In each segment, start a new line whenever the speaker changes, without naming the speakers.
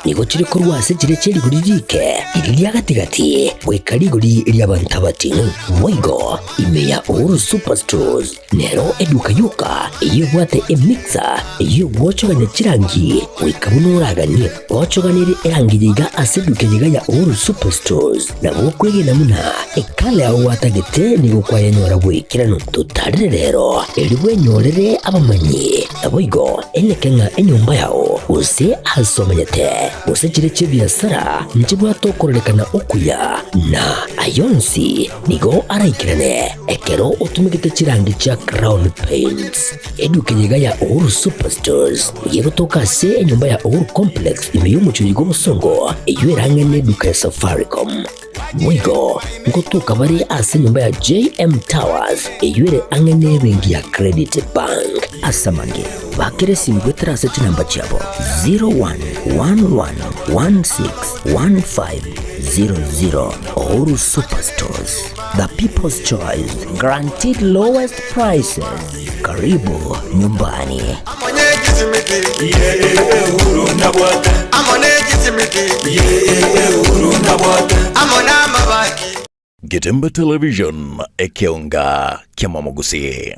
nigo chiri korwase chire chiri guririke iriya gatigati wekari guri iriya bantabati moigo imeya Uhuru Superstores nero eduka yuka iyo bwate emixer iyo bwochoganya chirangi wekabunuraganie bwochoganire erangiyiga aseduke yiga ya Uhuru Superstores na bokwege namuna ekale aho watagete nigo kwayanyora gwikirano tutarire rero eriwe nyorere abamanyi aboigo Ekeonga enyumba yao use asomanyete use chire chibiasara nchibwatokorelekana okuya na ayonsi nigo araikirane ekero utumikite chirangi cha Crown Paints eduke yiga ya Uhuru Superstores yegotoka se enyumba ya Uhuru Complex imeyumucho yigo musongo eywerangene duka ya Safaricom mwigo ngotuka bari ase nyumba ya JM Towers eyure angene bengi ya Credit Bank asamange bakere simgwetera seti namba chabo 0111161500 Uhuru Superstores, the people's choice, guaranteed lowest prices. Karibu nyumbani.
Getembe Television, Ekeonga, Kiamamogusi.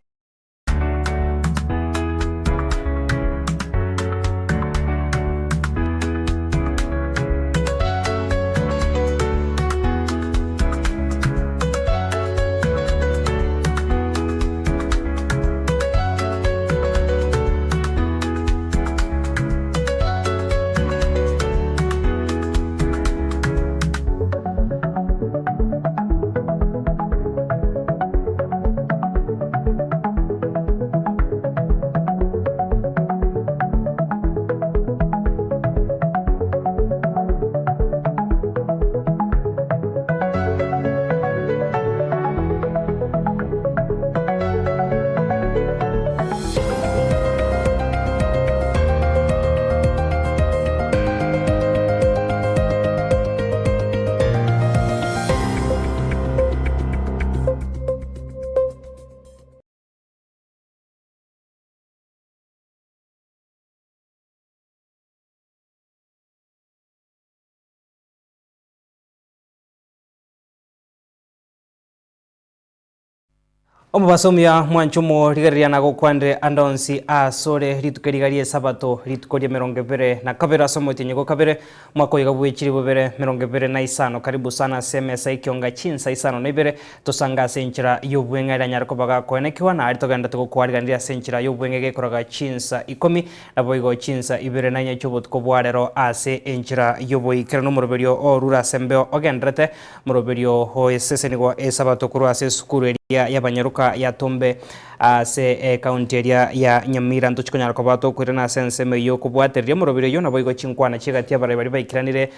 Omubasomya mwanchumo rigeria nago kwande andonsi asore ritukerigarie sabato ritukorie 22 somote nyego kabere mwako yigabwechiri bubere 22 na Isano karibu sana semesa Ekeonga Chinsa Isano na Ibere tosanga senchira yobwenga ira nyarko baga koenekiwa na aritoganda tuko kwarigandia senchira yobwenga gekoroga Chinsa 10 na boigo Chinsa Ibere na nyachubo tukobwarero ase enchira yoboikira no muroberio orura sembeo ogendrete muroberio ho esesenigo sabato kuru ase skuru ya banyaruka ya Tombe ase county ya Nyamira ntochikonya kobato kwirana sense meyo kubwateria murobire yo nabo igo chinkwana chigatia bari baikiranire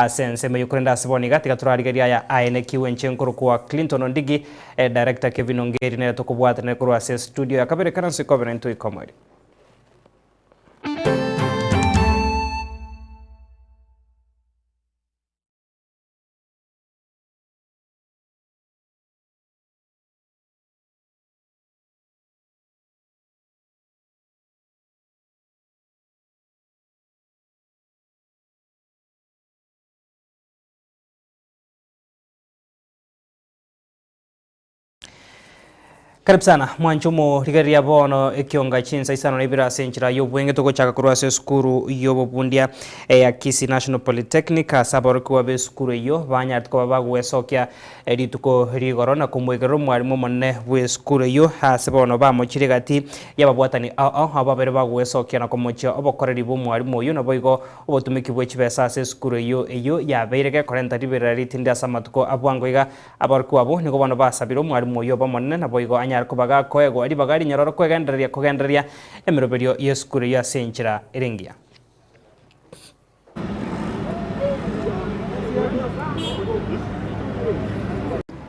sense meyo kurenda asiboni gatika turarigeria ya ANQ wenchenkuru kwa Clinton Ondigi director Kevin Ongeri ne tokubwatene kuru ase studio ya kabere karansi covenant ikomori. Karibu sana mwanchumo rigeria bono Ekeonga Chinsa Isano na Ibere senchira yobwenge toko chaka kurwase skuru yobobundia ya Kisii National Polytechnic asabaruku wabe skuru yo banyatko babagwesokia rituko rigoro na kumwegero mwarimu monne bwe skuru yo hasabono bamochire gati yababwatani ababere bagwesokia na komochia obokoreri bo mwarimu yo naboigo obotumiki bwe chibesa ase skuru yo eyo yabeirege 40 Ibere ritinda samatuko abwangoiga abaruku abo nigo bano basabiro mwarimu yo bamonne naboigo kubaga koego ari bagari nyororo kugenderia emiroberio yeskuru ya senchira erengia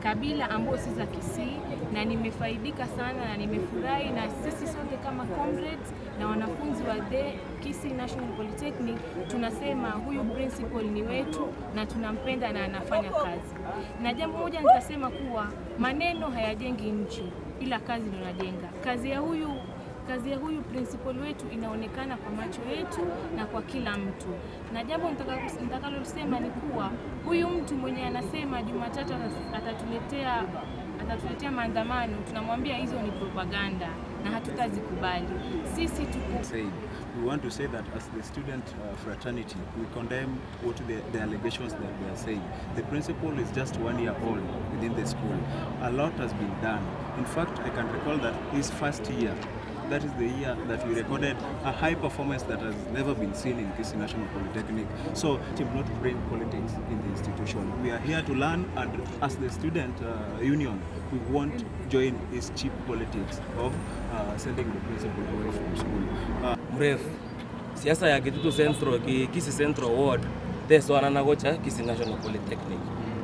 kabila ambao si za Kisii na nimefaidika sana na nimefurahi na sisi sote kama comrades na wanafunzi wa Kisii National Polytechnic tunasema huyu principal ni wetu na tunampenda na anafanya kazi. Na jambo moja nitasema kuwa maneno hayajengi nchi ila kazi ndio inajenga. Kazi ya huyu kazi ya huyu principal wetu inaonekana kwa macho yetu na kwa kila mtu. Na jambo nitakalosema ni kuwa huyu mtu mwenye anasema Jumatatu atatuletea maandamano, tunamwambia hizo ni propaganda na hatutazikubali. Sisi tuko
we want to say that as the student fraternity, we condemn what the allegations that they are saying. The principal is just 1 year old within the school. A lot has been done. In fact, I can recall that his first year, that is the year that we recorded a high performance that has never been seen in Kisii National Polytechnic. So, to not bring politics in the institution. We are here to learn, and as the student union, we won't join this cheap politics of sending the principal away from school.
Mrefu siasa ya Kitutu Central Kisii Central Ward teso ananagocha Kisii National Polytechnic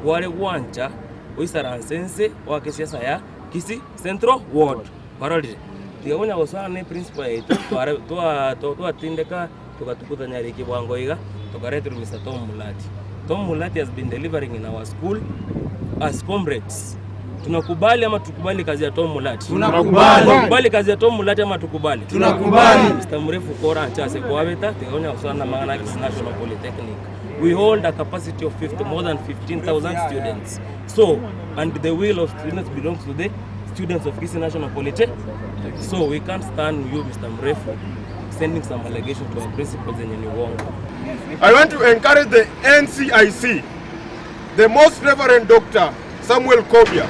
wale wancha uisaransense wa siasa ya Kisii Central Ward parodi tigonya gosana ne principal yetu twa tindeka tukatukuta nyari kibwangoiga tukaretu Mr. Tom Mulati has been delivering in our school as comrades. Tunakubali ama tukubali kazi ya Tom Mulati? Tunakubali kazi ya Tom Mulati ama tukubali? Tunakubali. Mr. Mrefu kora anchase kwa weta tegonya usana maana Kisii National Polytechnic. We hold a capacity of more than 15,000 students. So, and the will of students belongs to the students of Kisii National Polytechnic. So we can't stand you, Mr. Mrefu, sending some allegations to our principals in Ekeonga.
I want to encourage the NCIC, the most reverend Dr. Samuel Kobia,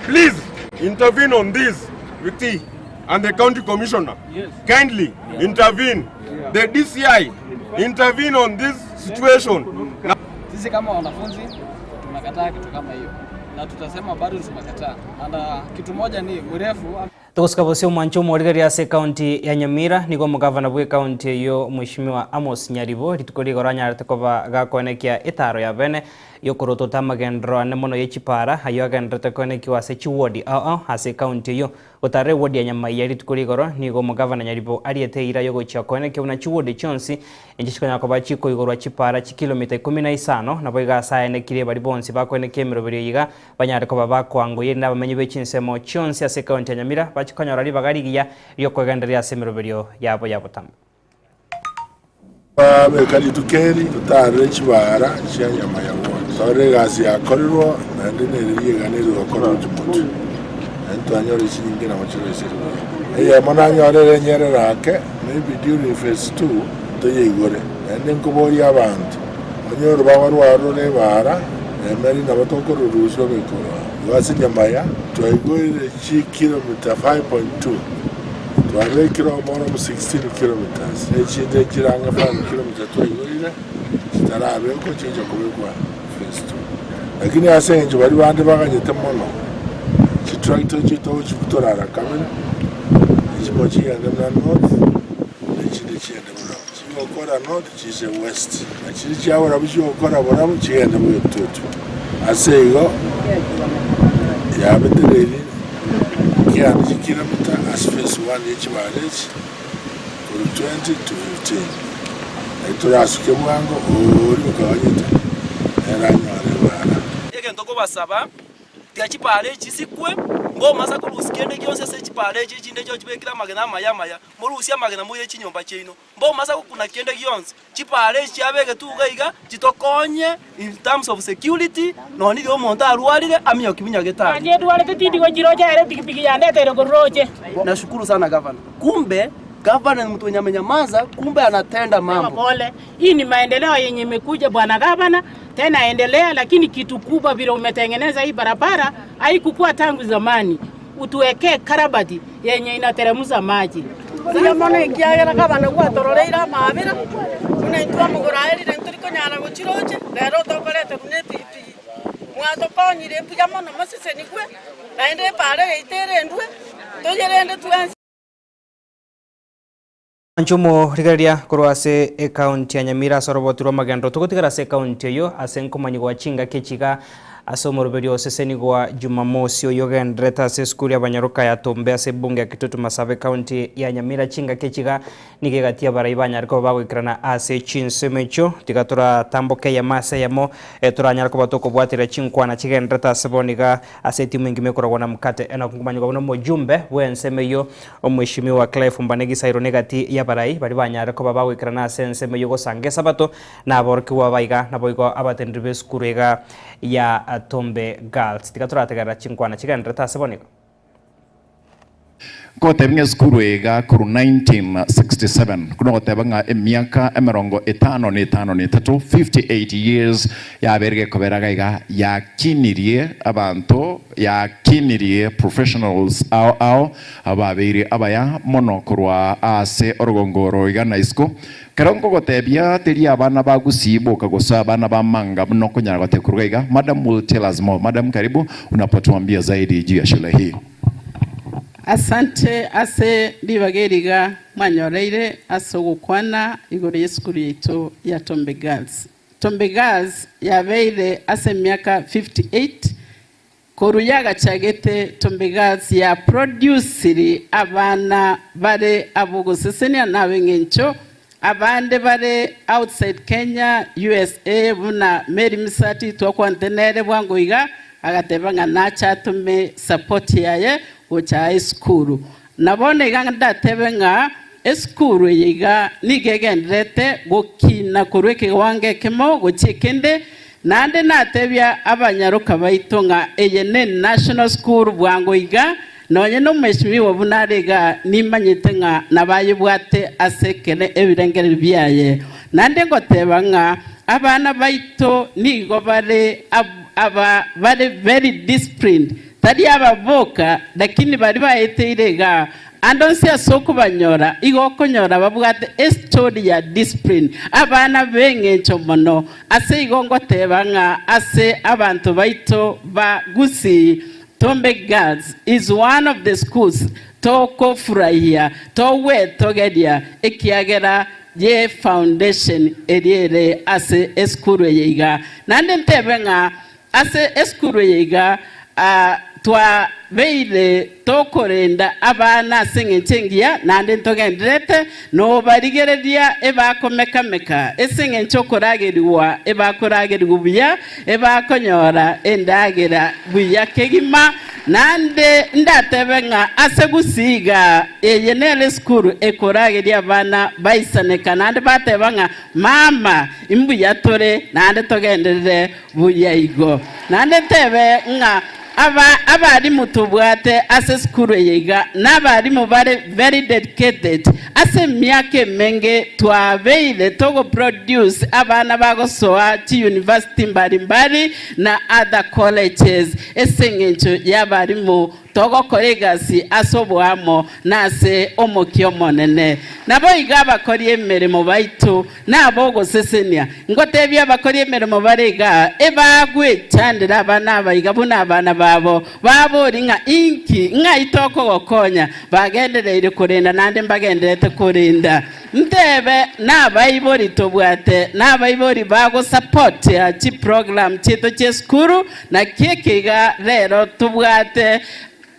please intervene on this with the and the county commissioner. Yes. Kindly intervene. The DCI intervene on this situation.
Sisi kama wanafunzi tunakataa kitu kama hiyo. Na tutasema bado tunakataa. Na kitu moja ni Mrefu
Tukusikabosio mwancho mwarigaria ase county ya Nyamira nigo mugavana bwe county yo Mheshimiwa Amos Nyaribo ritukori goranya tekoba gakonekia etaro ya bene yokoroto tamagendro nemono yechipara ayo agendrete koneki wase chiwodi ase county yo utare wodi ya Nyamaya ritukori goro nigo mugavana Nyaribo ariete ira yogo cha koneki una chiwodi chonsi enjishikanya koba chiko igorwa chipara kilomita 15 na boiga sae ne kire bari bonsi bakoneki emirobiri yiga banyare koba bakwango yenda bamenye bechinsemo chonsi ase county ya Nyamira kanyora ri bagarigiya yo kwegenderia semeroberio yabo yabotambo
babe kali tukeri tutare chibara cya Nyamaya wose sore gasi yakorerwa nande neririye ganero gakora umutu antanyora ikingira mu kirese mananyora nyererake maybe during phase 2 toyigore nande nkubori abantu onyoro bawarwaro ne bara emeri nabatokoro rusho bekora wasi Nyamaya twaigore chi kilometer 5.2 tware kilometer 16 kilometers echinde kiranga 5 kilometer twaigore tarabe ko chinja kubekwa phase 2 lakini asenje bari bande baganyete mono chitractor chito chitorara kamera chibochi yanga na north echinde chiende bora chikokora north chise west achiri chawara bichokora bora chiende mu tutu asego ya betereri kia ni kilometer as phase 1 echibarechi from 20 to 15 aiturasuke mwango uri ukawanyita eranyore bara
Ekentoko basaba tiachipare chisikwe ngo masa kurusikende gyonse se chipare chinde cyo chibekira magana maya murusia magana muye chinyomba chino mbo masa kuna kende gyonse chipare chiabege tugaiga chitokonye in terms of security no ni dio monta arwarire amiyo kibinya getari
anje duarete tindi go jiroje ere pikipiki yandete ro goroje.
Nashukuru sana governor. Kumbe governor ni mtu mwenye amenyamaza, kumbe anatenda mambo.
Pole. Hii ni maendeleo yenye imekuja bwana governor, tena endelea, lakini kitu kubwa vile umetengeneza hii barabara haikukua tangu zamani. Utuwekee karabati yenye inateremsha maji.
Sio mbona ikiagera kabana kwa tororeira mabira. Unaitwa mugoraeri na turiko nyara guchiroje. Rero tokorete kune pipi. Mwato konyire pujamo no masese nikwe. Naende pare itere ndwe. Tojerende tuanze
Anchumo rigaria kurwase county ya Nyamira sorobotirwa magendo tugotigara se county yo asenko manyigo achinga kechiga asomoroberio seseni gwa Jumamosi oyogendreta se skuli abanyaruka ya Tombe ase bunge Kitutu Masabe County ya Nyamira chinga kechiga nigegatia baraiba ariko bagwikirana ase Chinsa mecho tigatura tamboke ya mase yamo turanyariko batoko bwatira chinkwana chigendreta seboniga ase timu ingime koragwa na mukate ena kungumanywa bono mujumbe wensemeyo omweshimiwa Clive Mbanegi Sairo negati ya barai bari banyariko babagwikirana ase ensemeyo gosange sabato na borki wabaiga na boigo abatendribe skurega ya Tombe Girls tigatura tegara chinkwana chigendreta seboniga
Kotebinge skuru ega kuru 1967 kuno kotebanga emiaka emerongo etano ni 58 years ya berge koberaga iga ya kinirie abantu ya kinirie professionals ao ababiri abaya mono kurwa ase orgongoro iga na isko karongo kotebia teri abana bagusiboka gosa abana bamanga no kunyara gotekurwa iga. Madam will tell us more. Madam, karibu unapotuambia zaidi juu ya shule hii.
Asante ase libageriga manyoreire asogukwana igore yeskuru yetu ya Tombe Girls. Tombe Girls yabeire ase miaka 58 koruyaga chagete Tombe Girls ya produceri abana bare abugosesenia nabengencho abande bare outside Kenya, USA buna Mary Misati twakwantenere bwangoiga agatebanga nacha tume support yaye ucha eskuru nabone ganda tebenga eskuru yiga nigegendrete gokina kurweke wange kemo gochekende nande natebya abanyaruka baitonga eyene national school bwango iga nonye no meshimiwa bunarega nimanyetenga nabayibwate asekene ebirengere byaye nande ngotebanga abana baito nigo bare aba bare very disciplined tadi ababoka lakini bari baeteirega andonse asoko banyora igokonyora babwate story ya discipline abana bengecho mono ase igongo tebanga ase abantu baito ba gusi. Tombe Girls is one of the schools toko furahia towe togedia ekiagera ye foundation eriere ase eskuru yiga nande ntebenga ase eskuru yiga twa beire tokorenda abana sengencengia nande ntogendrete no barigeredia ebakomeka esengenchokorageriwa ebakorageribuya ebakonyora endagera buya kegima nande ndatebenga asegusiga eyenele skuru ekorageria abana baisaneka nande batebanga mama imbuya tore nande togendere buya igo nande tebe nga abari mutubwate ase skuru yiga nabari mubare very dedicated ase miake menge twabeile togo produce abana bagosoa ti university mbari na other colleges esengencho yabari mu togo kolegasi asobwamo nase omokyo monene nabo igaba kori emeremo baitu nabo gosesenia ngotebya bakori emeremo barega ebagwe chandira abana bayiga buna abana babo ringa inki nga itoko gokonya bagendereire kurenda nande mbagenderete kurinda ntebe nabayibori tobwate nabayibori bago support ya chi program chito cheskuru na kekiga rero tobwate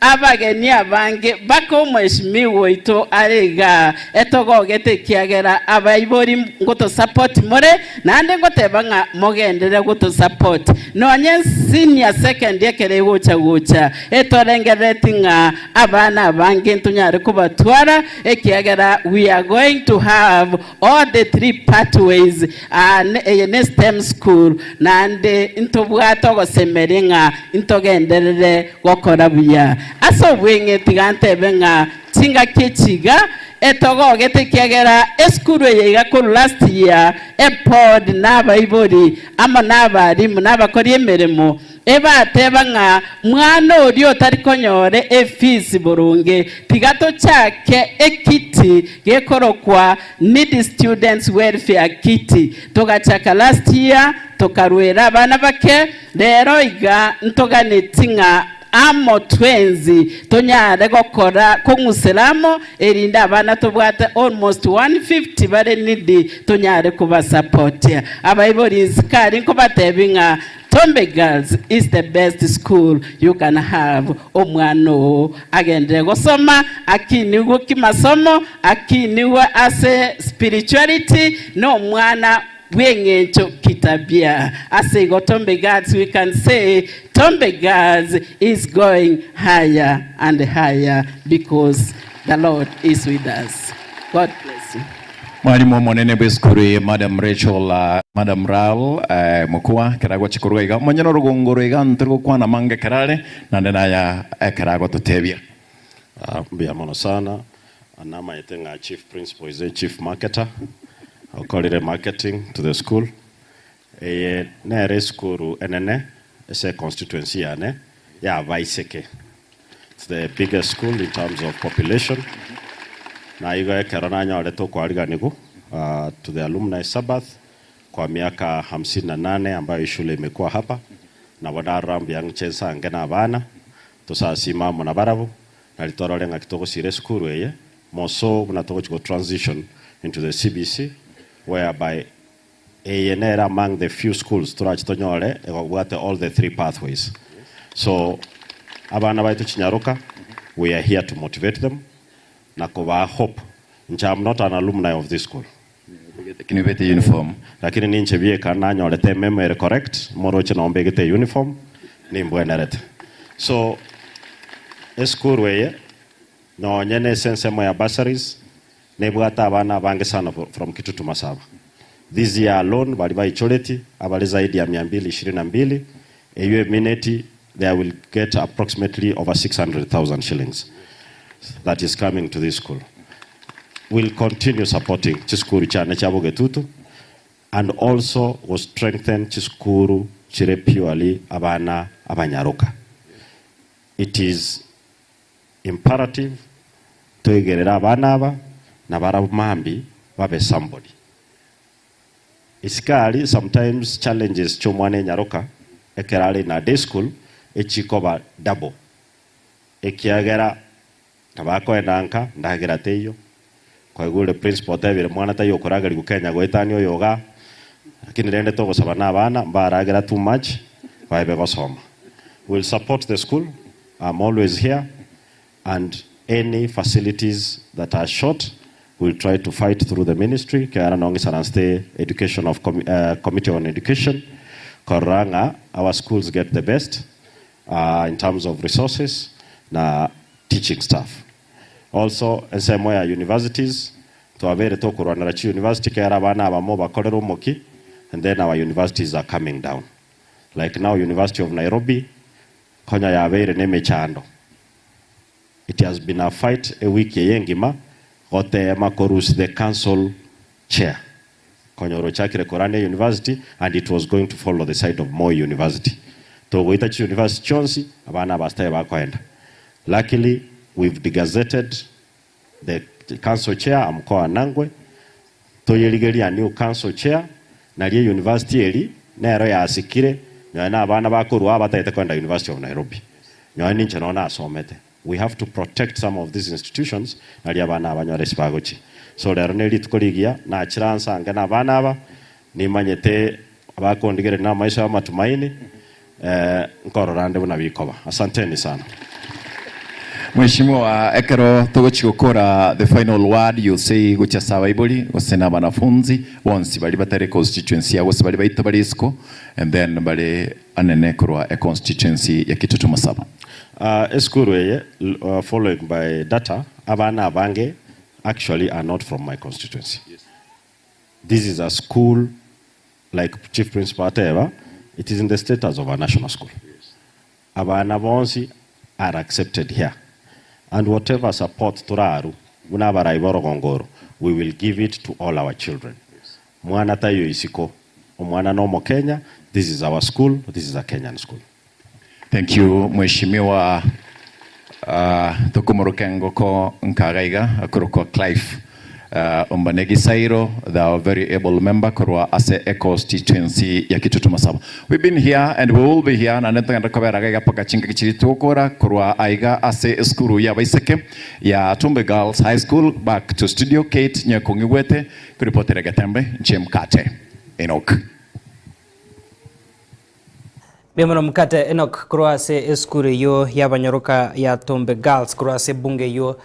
abageni abange bako mweshimiwo ito arega etogogete kiagera abayibori ngoto support more nande ngotebanga mogendere goto support nonye senior second yekere gocha etorengeretinga abana abange ntunyare kubatwara ekiagera we are going to have all the three pathways in STEM school nande ntobwato gosemerenga ntogenderere gokora buya aso wenge tigante benga tinga kechiga etogogete kiagera eskuru yiga ko last year epod nabayibori ama nabari munabakori emeremo ebatebanga mwana orio tarikonyore efisi burunge tigato chake ekiti gekorokwa need students welfare kiti togachaka last year tokarwera abana bake rero iga ntoganetinga amo twenzi tonyare gokora konguselamo erinda abana tobwate almost 150 bare nidi tonyare kuba support abayibori skari ko batebinga Tombe Girls is the best school you can have. Omwano agende gosoma akiniwo kimasomo akiniwo ase spirituality no mwana wengecho kitabia. Ase go Tombe Girls, we can say Tombe Girls is going higher and higher because the Lord is with us. God bless you.
Mwalimu monene beskuru Madam Rachel Madam Raul mukua keragwa chikuruga iga monyano rugunguru iga ntirgo kwana mange kerale na ndena ya keragwa tutebia
mbia mono sana anama itenga chief principal is a chief marketer. I'll call it a marketing to the school nere skuru enene ese constituency ane ya Vaiseke. It's the biggest school in terms of population. Na iga kerana nyoleto kwa aliganigu to the alumni Sabbath kwa miaka 58 ambayo shule imekuwa hapa na wadarambi yang Chinsa ngena abana tusasima mona barabu na litorolenga kitoko sire school eye moso bunatoko chiko transition into the CBC whereby are among the few schools turachitonyole egobwate all the three pathways. So abana baitu Chinyaruka, we are here to motivate them. Nakoba hope. I'm not an alumni of this school.
Can you get the uniform?
Lakini ninche bieka nanyo lete memory correct. Moroche na ombegete uniform. Nimbuenerete. So, school weye no nyene sense moya bursaries. Nebuata abana bange sana from Kitutu Masaba. This year alone, baliba icholeti abali zaidi ya 222. Ewe mineti they will get approximately over 600,000 shillings. That is coming to this school. We'll continue supporting Chiskuru Chane Chabogetutu and also will strengthen Chiskuru Chire purely Abana Abanyaruka. It is imperative to igerera abanaba na barabumambi babe somebody. Isikali sometimes challenges chomwane Nyaruka ekerali na day school echikoba double. Ekiagera tabako enanka ndagera teyo kwa gule principal tebire mwana tayo koraga ligukenya goetanio yoga lakini rende to gosaba na bana mbaragera too much baibe gosoma. We'll support the school. I'm always here and any facilities that are short we'll try to fight through the ministry. Kaya nongi saranste education of committee on education koranga our schools get the best in terms of resources na teaching staff. Also, NSMOya universities, to avere toko Rwandarachi University, kaya bana abamo bakorero moki, and then our universities are coming down. Like now, University of Nairobi, konya ya avere neme chando. It has been a fight a week yengima, ote makorus the council chair. Konya rochakire Korane University, and it was going to follow the side of Moi University. To Goitachi University chonsi, abana bastaye bakoenda. Luckily, we've degazetted the council chair mkoa Nangwe. Toyeligeri a new council chair. Nalie university eri nero ya asikire nyana abana bakuru abatayete kwenda University of Nairobi. Nyani nchanaona asomete. We have to protect some of these institutions nalie abana abanywa respagochi. So lero neli tukoligia na chiransa ngana abana aba nimanyete abakondigere na maisha ya matumaini nkororande buna bikoba. Asanteni sana.
Mheshimiwa Ekero tugochikokora the final word you say gucha sawa iboli gusena banafunzi once bali batare constituency ya gose bali baita balisco and then bali anene kurwa a constituency ya Kitutu Masaba.
Eskuru ye following by data abana abange actually are not from my constituency. Yes. This is a school like Chief Principal Ateva. It is in the status of a national school. Yes. Abana bonsi are accepted here. And whatever support turaru unabara iboro gongoro we will give it to all our children. Mwana tayo isiko omwana no Kenya. This is our school. This is a Kenyan school.
Thank you Mheshimiwa Tokumorokengo ko nkagaiga akuroko Clive Ombanegi Sairo, the very able member Korwa Ase constituency ya Kitutu Masaba. We've been here and we will be here na netanga kabera gaiga paka chinga kichiri tokora Korwa aiga Ase skuru ya Vaiseke ya Tombe Girls High School. Back to studio Kate Nyakungiwete kuripotera Getembe Nchemkate Enoch.
Bemano mkate Enoch kurwase eskuri yo yabanyoroka ya Tombe Girls kurwase bunge yo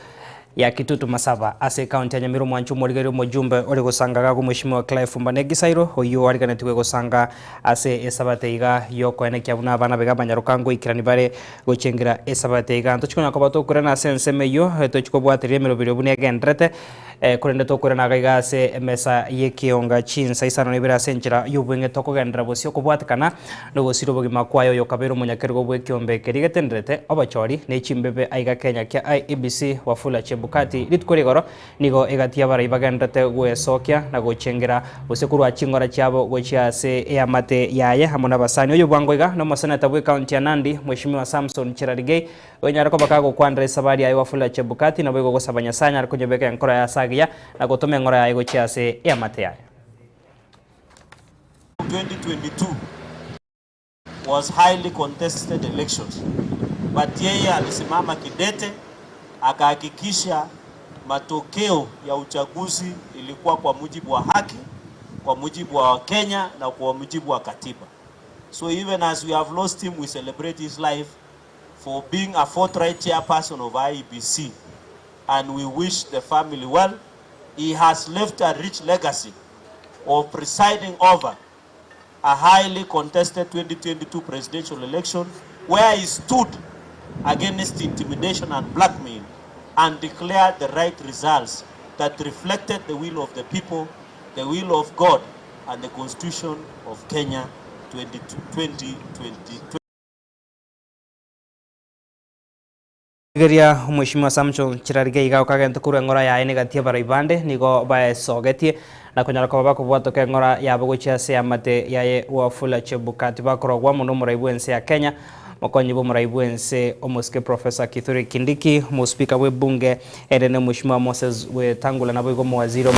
ya Kitutu Masaba ase county ya Nyamira mwanchu mwarigari mujumbe ori gusangaga kumweshimiwa Clive Mbanegisairo oyo ariganetwe gusanga ase esabate iga yo kwene kyabuna abana bega banyaruka ngo ikirani bare guchengira esabate iga ntochikonya ko batokurana sense meyo tochiko bwaterie mirobiro bune gendrete kurende tokurana gaiga ase mesa Ekeonga Chinsa Isano na Ibere senchira yubwenge tokugendera bosio kubwatikana no gosiro bogima kwayo yo kabero munyakergo bwe kyombe kerigetendrete abachori ne chimbebe aiga Kenya kya IEBC wafula bukati litkorigoro nigo egatia bara ibagendete gwesokia na gochengera busekuru achingora cyabo gochiase eyamate yaye hamuna basani oyo bwangoiga no masenata bwe county ya Nandi mweshimiwa Samson Chirarigei onyarako bakago kwandre sabari yayo wafula chebukati na bwego gosabanya sanya arikonyobeka enkora ya sagia na gotome ngora yayo gochiase eyamate yaye.
2022 was highly contested elections, but yeye alisimama kidete akahakikisha matokeo ya uchaguzi ilikuwa kwa mujibu wa haki, kwa mujibu wa Kenya na kwa mujibu wa katiba. So even as we have lost him, we celebrate his life for being a forthright chairperson of IEBC, and we wish the family well. He has left a rich legacy of presiding over a highly contested 2022 presidential election where he stood against intimidation and blackmail and declared the right results that reflected the will of the people, the will of God, and the Constitution of Kenya 2020.
Geria mweshimiwa Samson Chirarigei ga okagenta kuru ngora ya ene gatia bara ibande nigo bae sogetie na kunyara ko bako bwato ke ngora ya bogochia se amate yaye wafula chebukati bakorogwa muno muraibwense ya Kenya mokonyi bo muraibwense omoske Professor Kithure Kindiki muspika we bunge edene mweshimiwa Moses we tangula na bogo mwaziri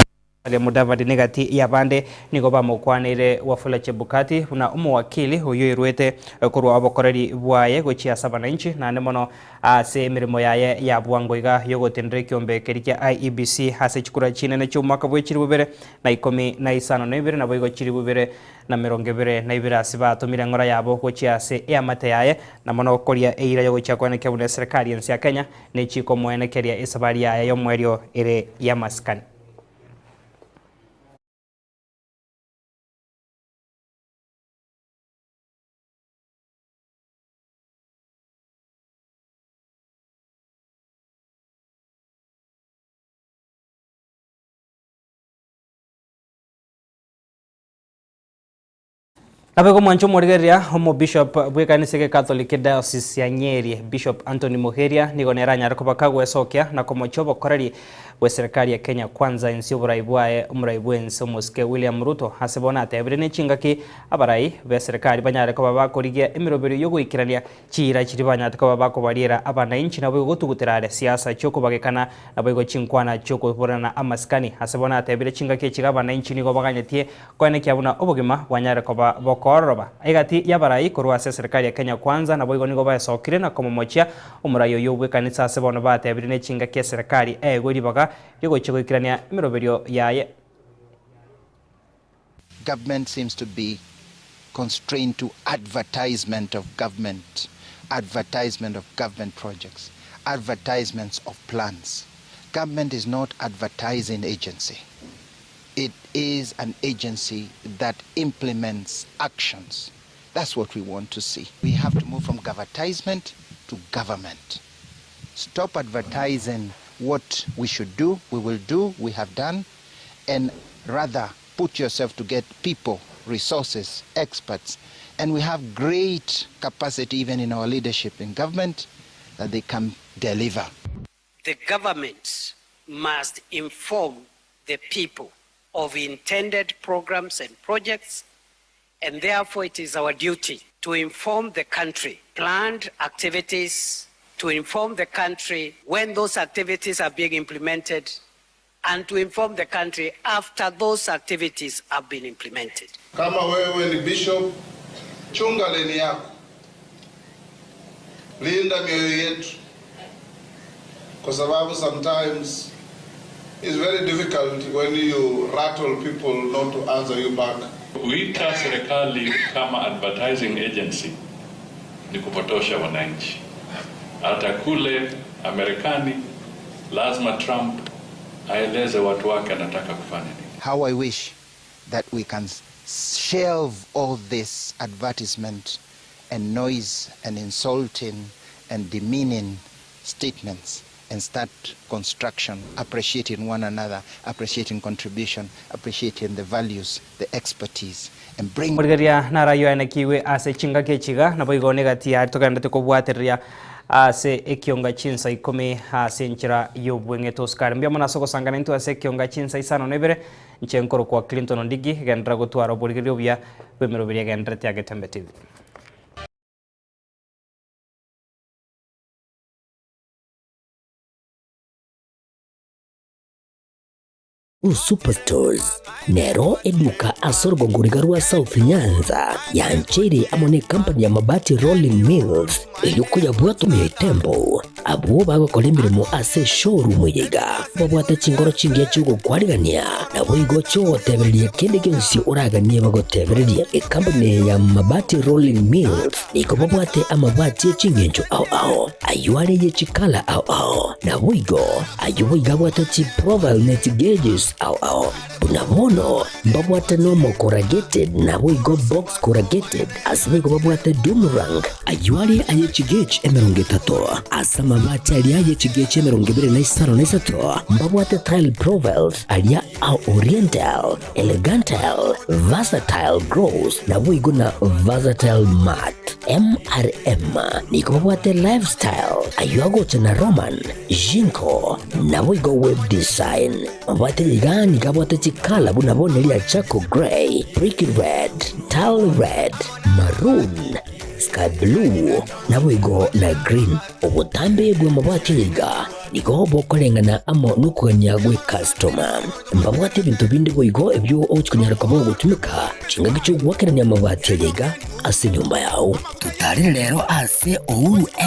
ale mudavadi negati ya bande nigo ba mokwanire wafula chebukati na umwakili uyo irwete kurwa abokoreri bwaye gochia sabana inchi na nemono ase mirimo yaye ya bwangoiga yogotendre kyombe kerikia IEBC hase chikura chine ne chumaka bwechiri bubere na 15 na ibere na boigo chiri bubere na mirongebere na ibere asiba tumire ngora yabo gochia ase ya mate yaye na mono koria eira yogochia kwane kebune serikali yensi ya Kenya ne chiko mwene keria isabari yaye yo mwerio ire ya maskani. Abego mwancho morigeria homo Bishop bwekanise Catholic Diocese ya Nyeri Bishop Anthony Muheria nigonera nyarako bakagwe sokia na komochobo koreri we serikali ya Kenya kwanza insi oburayibwae umurayibwense omoske William Ruto hasebona atebire n'echingaki abarai be serikali banyarako babakorigia emirobero yo guikirania chira chiri banyatako babakobariera abana inchi nabo gotuguterare siasa choko bagekana nabo go chinkwana choko borana amaskani hasebona atebire chingaki chigabana inchi nigo baganyetie kwene kyabuna obogima banyarako bokoroba egati yabarai korwase serikali ya Kenya kwanza nabo go nigo bayasokire na komomochia umurayo yo bwekanisa hasebona batebire n'echingaki serikali egori baga
Government seems to be constrained to advertisement of government projects, advertisements of plans. Government is not advertising agency. It is an agency that implements actions. That's what we want to see. We have to move from advertisement to government. Stop advertising what we should do, we will do, we have done, and rather put yourself to get people, resources, experts, and we have great capacity even in our leadership in government that they can deliver.
The government must inform the people of intended programs and projects, and therefore it is our duty to inform the country, planned activities, to inform the country when those activities are being implemented, and to inform the country after those activities have been implemented.
Kama wewe ni bishop, chunga leni yako. Linda mioyo yetu. Kwa sababu sometimes it's very difficult when you rattle people not to answer you back.
Kuita serikali kama advertising agency ni kupotosha wananchi. Hata kule Amerikani lazima Trump aeleze watu wake anataka kufanya nini.
How I wish that we can shelve all this advertisement and noise and insulting and demeaning statements and start construction, appreciating one another, appreciating contribution, appreciating the values, the expertise, and bring...
Murigeria narayo anakiwe ase chinga kechiga na boigo negatia tokandate ko bwateria ase Ekeonga Chinsa ikome ase nchira yobwenge toskar mbya mona soko sangana into ase Ekeonga Chinsa Isano na Ibere nchenkoro kwa Clinton Ondigi gendra gotwara burigerio bya bemero bya gendra tia Getembe TV.
Superstores nero eduka asorgo ngurigarua South Nyanza ya nchiri amone company ya mabati Rolling Mills eyuko ya bwato Getembe abo bago kolemirimo ase showroom yiga babwata chingoro chingia chugo kwarigania na boigo cho teberia kende gensi uraganie bago teberia company ya mabati Rolling Mills iko babwate amabati chingenjo au ayuare ye chikala au na boigo ayuiga bwata chi profile net gauges au bunabono mbabwata normal corrugated na boigo box corrugated asbigo babwata boomerang ayuare aye chigage emeronge tato asama mabati alia ye chigage emeronge bere na Isano na Isato mbabwata tile profiles alia au oriental elegantal versatile gross na boigo na versatile mat MRM niko babwate lifestyle ayuago chana Roman Jinko na boigo web design babwate ligani kabwate chikala bunabone lia Chaco Gray, Brick Red, Tile Red, Maroon, Sky Blue na boigo na Green obutambe bwe mabwate liga niko bokolengana amo nukanya gwe customer mbabwate bintu bindi boigo ebyo ochikunyara kabo gutumika chinga gicho gwakeranya mabwate liga ase nyumba yao tutari lero ase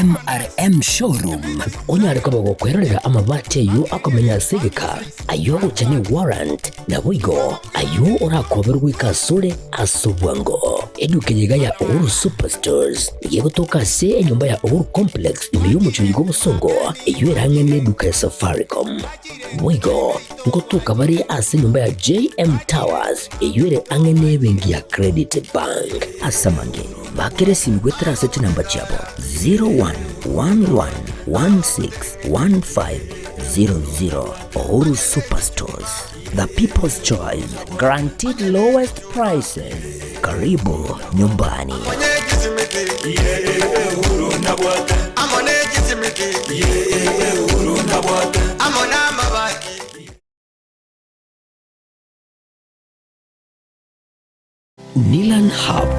MRM showroom onyare kabo gukwerera amabwate yu akomenya sigika ayo guchani warrant na boigo ayo orakoberwa ikasure asubwango edukenyiga ya Superstores yego toka se nyumba ya complex imiyumu chuyigo busongo iyo erange neduka ya Safaricom boigo ngotuka bari ase nyumba ya JM Towers iyo ere ange nebengi ya Credit Bank asamange bakere simgwetera ase namba chabo 0111161500 Superstores, the people's choice, guaranteed lowest prices. Karibu nyumbani. Nilan Hub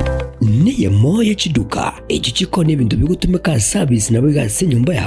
niye moya chiduka echichiko n'ibintu bigutumika service na bigase nyumba ya